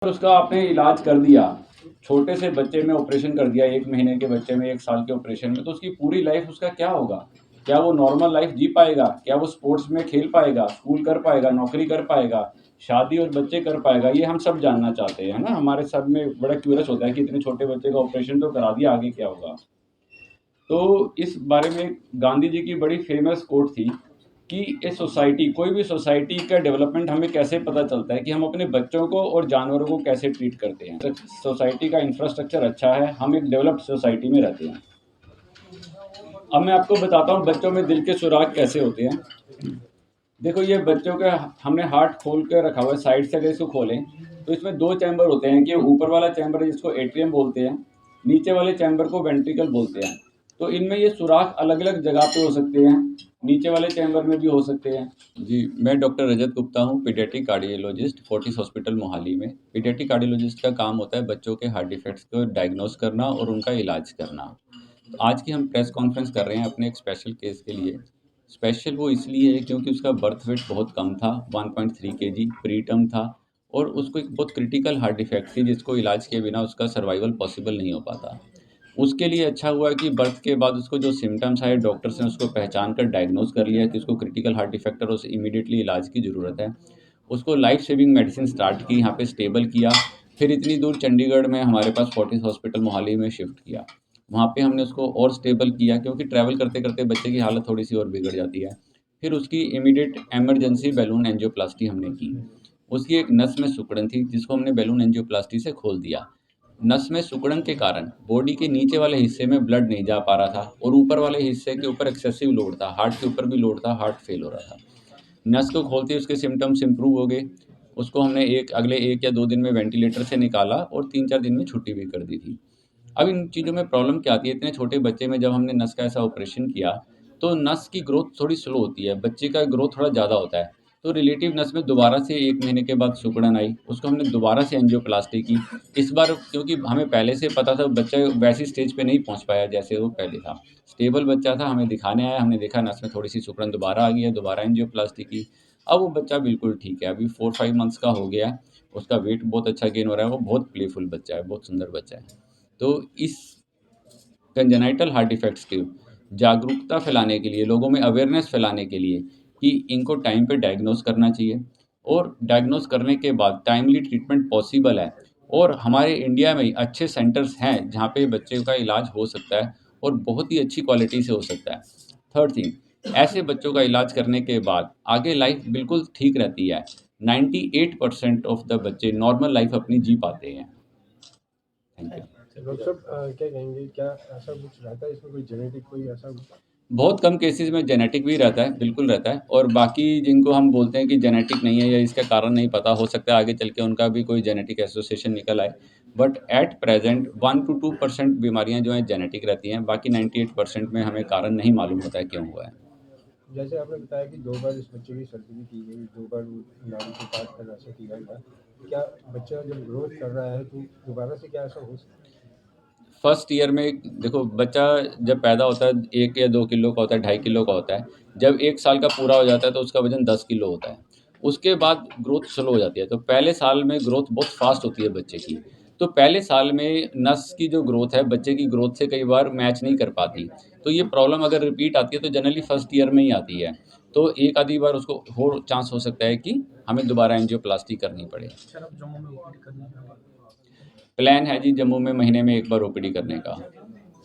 उसका आपने इलाज कर दिया, छोटे से बच्चे में ऑपरेशन कर दिया, 1 महीने के बच्चे में, 1 साल के ऑपरेशन में, तो उसकी पूरी लाइफ उसका क्या होगा? क्या वो नॉर्मल लाइफ जी पाएगा? क्या वो स्पोर्ट्स में खेल पाएगा, स्कूल कर पाएगा, नौकरी कर पाएगा, शादी और बच्चे कर पाएगा? ये हम सब जानना चाहते हैं, है ना? हमारे सब में बड़ा क्यूरियस होता है कि इतने छोटे बच्चे का ऑपरेशन तो करा दिया, आगे क्या होगा? तो इस बारे में गांधी जी की बड़ी फेमस कोट थी कि ए सोसाइटी, कोई भी सोसाइटी का डेवलपमेंट हमें कैसे पता चलता है कि हम अपने बच्चों को और जानवरों को कैसे ट्रीट करते हैं। तो सोसाइटी का इंफ्रास्ट्रक्चर अच्छा है, हम एक डेवलप्ड सोसाइटी में रहते हैं। अब मैं आपको बताता हूँ बच्चों में दिल के सुराग कैसे होते हैं। देखो ये बच्चों का हमने हार्ट खोल के रखा हुआ है, साइड से अगर इसको खोलें तो इसमें 2 चैम्बर होते हैं कि ऊपर वाला चैम्बर जिसको एट्रियम बोलते हैं, नीचे वाले चैम्बर को वेंट्रिकल बोलते हैं। तो इनमें ये सुराख अलग-अलग जगह पे हो सकते हैं, नीचे वाले चैम्बर में भी हो सकते हैं। जी, मैं डॉक्टर रजत गुप्ता हूँ, paediatric cardiologist, Fortis hospital Mohali में। पीडियाट्रिक कार्डियोलॉजिस्ट का काम होता है बच्चों के हार्ट डिफेक्ट्स को डायग्नोस करना और उनका इलाज करना। तो आज की हम प्रेस कॉन्फ्रेंस कर रहे हैं अपने एक स्पेशल केस के लिए। स्पेशल वो इसलिए है क्योंकि उसका बर्थ वेट बहुत कम था, 1.3 केजी प्री टर्म था और उसको एक बहुत क्रिटिकल हार्ट डिफेक्ट थी जिसको इलाज के बिना उसका सर्वाइवल पॉसिबल नहीं हो पाता। उसके लिए अच्छा हुआ कि बर्थ के बाद उसको जो सिम्टम्स आए डॉक्टर्स ने उसको पहचान कर डायग्नोज कर लिया कि उसको क्रिटिकल हार्ट डिफेक्ट और उसे इमीडिएटली इलाज की ज़रूरत है। उसको लाइफ सेविंग मेडिसिन स्टार्ट की, यहाँ पे स्टेबल किया, फिर इतनी दूर चंडीगढ़ में हमारे पास फोर्टिस हॉस्पिटल मोहाली में शिफ्ट किया। वहाँ पे हमने उसको और स्टेबल किया क्योंकि ट्रैवल करते करते बच्चे की हालत थोड़ी सी और बिगड़ जाती है। फिर उसकी इमीडिएट इमरजेंसी बैलून एंजियोप्लास्टी हमने की। उसकी एक नस में सिकुड़न थी जिसको हमने बैलून एंजियोप्लास्टी से खोल दिया। नस में सिकुड़न के कारण बॉडी के नीचे वाले हिस्से में ब्लड नहीं जा पा रहा था और ऊपर वाले हिस्से के ऊपर एक्सेसिव लोड था, हार्ट के ऊपर भी लोड था, हार्ट फेल हो रहा था। नस को खोलते ही उसके सिम्टम्स इम्प्रूव हो गए। उसको हमने अगले 1 या 2 दिन में वेंटिलेटर से निकाला और 3-4 दिन में छुट्टी भी कर दी थी। अब इन चीज़ों में प्रॉब्लम क्या आती है, इतने छोटे बच्चे में जब हमने नस का ऐसा ऑपरेशन किया, तो नस की ग्रोथ थोड़ी स्लो होती है, बच्चे का ग्रोथ थोड़ा ज़्यादा होता है। तो रिलेटिव नस में दोबारा से 1 महीने के बाद सिकुड़न आई, उसको हमने दोबारा से एंजियोप्लास्टी की। इस बार क्योंकि हमें पहले से पता था बच्चा वैसी स्टेज पे नहीं पहुँच पाया जैसे वो पहले था। स्टेबल बच्चा था, हमें दिखाने आया, हमने देखा नस में थोड़ी-सी सिकुड़न दोबारा आ गई है, दोबारा एंजियोप्लास्टी की। अब वो बच्चा बिल्कुल ठीक है, अभी 4-5 मंथ्स का हो गया है, उसका वेट बहुत अच्छा गेन हो रहा है, वो बहुत प्लेफुल बच्चा है, बहुत सुंदर बच्चा है। तो इस कंजेनाइटल हार्ट डिफेक्ट्स की जागरूकता फैलाने के लिए, लोगों में अवेयरनेस फैलाने के लिए कि इनको टाइम पे डायग्नोस करना चाहिए और डायग्नोस करने के बाद टाइमली ट्रीटमेंट पॉसिबल है और हमारे इंडिया में अच्छे सेंटर्स हैं जहाँ पे बच्चे का इलाज हो सकता है और बहुत ही अच्छी क्वालिटी से हो सकता है। थर्ड थिंग, ऐसे बच्चों का इलाज करने के बाद आगे लाइफ बिल्कुल ठीक रहती है। 98% ऑफ द बच्चे नॉर्मल लाइफ अपनी जी पाते हैं। Thank you. डॉक्टर साहब क्या कहेंगे, क्या ऐसा कुछ रहता है इसमें, कोई जेनेटिक कोई ऐसा? बहुत कम केसेस में जेनेटिक भी रहता है, बिल्कुल रहता है और बाकी जिनको हम बोलते हैं कि जेनेटिक नहीं है या इसका कारण नहीं पता, हो सकता है आगे चल के उनका भी कोई जेनेटिक एसोसिएशन निकल आए। बट एट प्रेज़ेंट 1 टू 2% बीमारियाँ जो हैं जेनेटिक रहती हैं, बाकी 98% में हमें कारण नहीं मालूम होता है क्यों हुआ है। जैसे आपने बताया कि 2 बार इस बच्चे की सर्जरी की गई, 2 बार नाड़ी को काट कर ऐसा किया गया। क्या बच्चा जब ग्रोथ कर रहा है तो दोबारा से क्या ऐसा हो सकता है? फर्स्ट ईयर में देखो बच्चा जब पैदा होता है 1 या 2 किलो का होता है, 2.5 किलो का होता है। जब 1 साल का पूरा हो जाता है तो उसका वज़न 10 किलो होता है। उसके बाद ग्रोथ स्लो हो जाती है। तो पहले साल में ग्रोथ बहुत फ़ास्ट होती है बच्चे की। तो पहले साल में नस की जो ग्रोथ है बच्चे की ग्रोथ से कई बार मैच नहीं कर पाती। तो ये प्रॉब्लम अगर रिपीट आती है तो जनरली फर्स्ट ईयर में ही आती है। तो एक आधी बार उसको हो चांस हो सकता है कि हमें दोबारा एंजियोप्लास्टी करनी पड़े। सर, अब जम्मू में ओपीडी करनी है। प्लान है जी जम्मू में महीने में 1 बार ओपीडी करने का।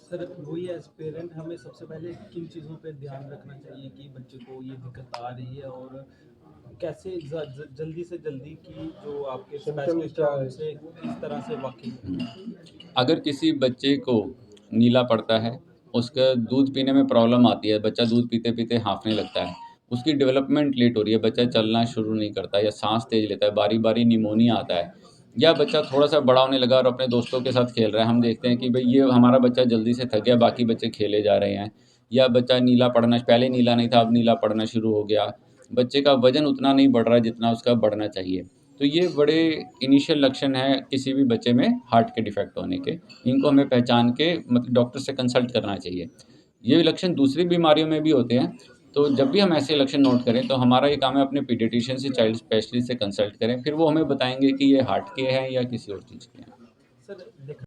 सर, वही एज पेरेंट हमें सबसे पहले किन चीज़ों पे ध्यान रखना चाहिए कि बच्चे को ये दिक्कत आ रही है और कैसे जल्दी से जल्दी की जो आपके स्पेशलिस्ट हैं उनसे इस तरह से वाकिफ? अगर किसी बच्चे को नीला पड़ता है, उसका दूध पीने में प्रॉब्लम आती है, बच्चा दूध पीते-पीते हाँफने लगता है, उसकी डेवलपमेंट लेट हो रही है, बच्चा चलना शुरू नहीं करता या साँस तेज़ लेता है, बारी-बारी निमोनिया आता है या बच्चा थोड़ा-सा बड़ा होने लगा और अपने दोस्तों के साथ खेल रहा है, हम देखते हैं कि भई ये हमारा बच्चा जल्दी से थक गया, बाकी बच्चे खेले जा रहे हैं या बच्चा नीला पड़ना पहले नीला नहीं था, अब नीला पड़ना शुरू हो गया, बच्चे का वज़न उतना नहीं बढ़ रहा है जितना उसका बढ़ना चाहिए। तो ये बड़े इनिशियल लक्षण हैं किसी भी बच्चे में हार्ट के डिफेक्ट होने के। इनको हमें पहचान के मतलब डॉक्टर से कंसल्ट करना चाहिए। ये लक्षण दूसरी बीमारियों में भी होते हैं, तो जब भी हम ऐसे लक्षण नोट करें तो हमारा ये काम है अपने पीडियाट्रिशियन से, चाइल्ड स्पेशलिस्ट से कंसल्ट करें, फिर वो हमें बताएँगे कि ये हार्ट के हैं या किसी और चीज़ के हैं। सर देखा